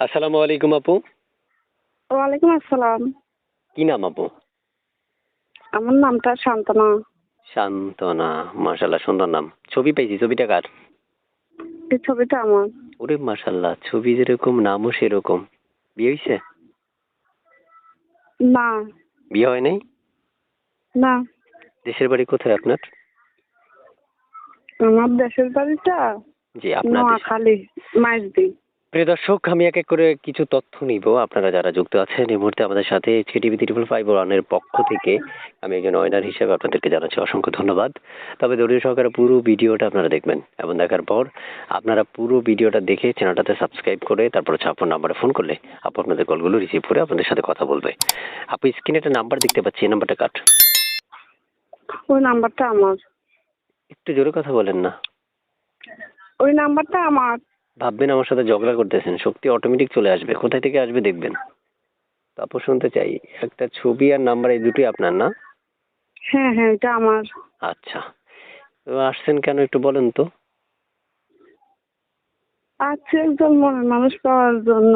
আসসালামু আলাইকুম আপু। ওয়ালাইকুম আসসালাম। কি নাম আপু? আমার নামটা শান্তনা। শান্তনা। মাশাআল্লাহ, সুন্দর নাম। ছবি পাইছি, ছবিটা কার? এই ছবিটা আমার। ওরে মাশাআল্লাহ, ছবি যেরকম নামও সেরকম। বিয়ে হইছে? না, বিয়ে হয় নাই? না, দেশের বাড়ি কোথায় আপনার? আমার দেশের বাড়িটা জি, আপনার দেশ। নোয়াখালী, মাইজদি। প্রিয় দর্শক, আমি এক এক করে কিছু তথ্য নিব। আপনারা যারা যুক্ত আছেন এই মুহূর্তে আমাদের সাথে এইচকে টিভি 555 এর পক্ষ থেকে আমি একজন অয়নার হিসেবে আপনাদেরকে জানাচ্ছি অসংখ্য ধন্যবাদ। তবে ধৈর্য সহকারে পুরো ভিডিওটা আপনারা দেখবেন এবং দেখার পর আপনারা পুরো ভিডিওটা দেখে চ্যানেলটাতে সাবস্ক্রাইব করে তারপরে ছাপ্পন নাম্বারে ফোন করলে আপু আপনাদের কলগুলো রিসিভ করে আপনাদের সাথে কথা বলবে। আপু স্ক্রিনে একটা নাম্বার দেখতে পাচ্ছি, এই নাম্বারটা কাট। ওই নাম্বারটা আমার। একটু জোরে কথা বলেন না। ওই নাম্বারটা আমার। ভাববেন আমার সাথে ঝগড়া করতেছেন, শক্তি অটোমেটিক চলে আসবে। কোথায় থেকে আসবে দেখবেন। তারপর শুনতে চাই, একটা ছবি আর নাম্বার এই দুটোই আপনার না? হ্যাঁ, হ্যাঁ, এটা আমার। আচ্ছা, তো আসছেন কেন একটু বলেন তো? আছে একজন মনের মানুষ পাওয়ার জন্য।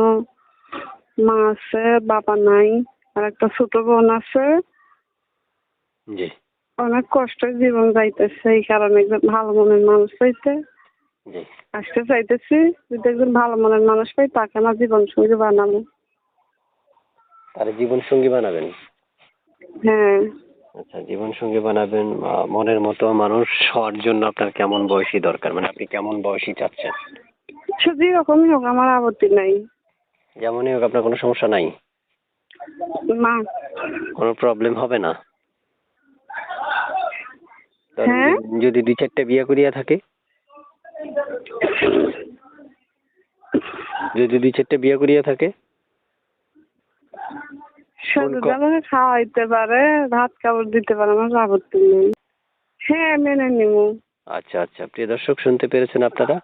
মা আছে, বাবা নাই, আর একটা ছোট বোন আছে। জি, অনেক কষ্টে জীবন যাইতেছে, এই কারণে একজন ভালো মনের মানুষ পাইতে জি। আসতে চাইতেছি। যদি একজন ভালো মনের মানুষ পাই তাকে আমার জীবন সঙ্গী বানাবো। তার জীবন সঙ্গী বানাবেন? হ্যাঁ। আচ্ছা, জীবন সঙ্গী বানাবেন। মনের মতো মানুষ হওয়ার জন্য আপনার কেমন বয়সী দরকার, মানে আপনি কেমন বয়সী চাচ্ছেন? সে যেরকমই হোক আমার আপত্তি নাই। যেমনই হোক, আপনার কোনো সমস্যা নাই? না। কোনো প্রবলেম হবে না? ধরেন হ্যাঁ, যদি দুই চারটে বিয়ে করিয়া থাকে, যদি দুই চারটে বিয়ে করিয়া থাকে? সে যদি আমাকে খাওয়াইতে পারে, ভাত কাপড় দিতে পারে, আমার আপত্তি নেই। হ্যাঁ, মেনে নিব। আচ্ছা আচ্ছা, প্রিয় দর্শক শুনতে পেরেছেন আপনারা।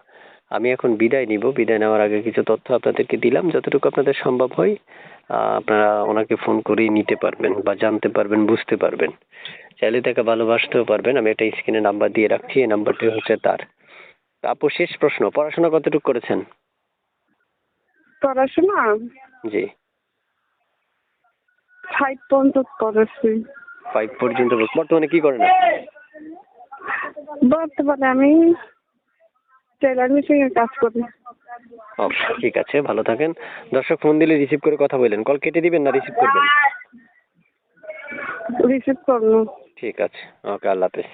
আমি এখন বিদায় নিব। বিদায় নেওয়ার আগে কিছু তথ্য আপনাদেরকে দিলাম, যতটুকু আপনাদের সম্ভব হয় আপনারা ওনাকে ফোন করেই নিতে পারবেন বা জানতে পারবেন, বুঝতে পারবেন। চাইলে তাকে ভালোবাসতেও পারবেন। আমি একটা স্ক্রিনে নাম্বার দিয়ে রাখছি, এই নাম্বারটি হচ্ছে তার। আপু, শেষ প্রশ্ন, পড়াশোনা কতটুকু করেছেন? পড়াশোনা জি। 5 পর্যন্ত করেছি। 5 পর্যন্ত। বর্তমানে কি করেন আপনি? বর্তমানে আমি টেলার মেশিনের কাজ করি। ওকে, ঠিক আছে, ভালো থাকেন। দর্শক ফোন দিলে রিসিভ করে কথা বললেন। কল কেটে দিবেন না রিসিভ করবেন? রিসিভ করবো। ঠিক আছে, ওকে, আল্লাহ হাফেজ।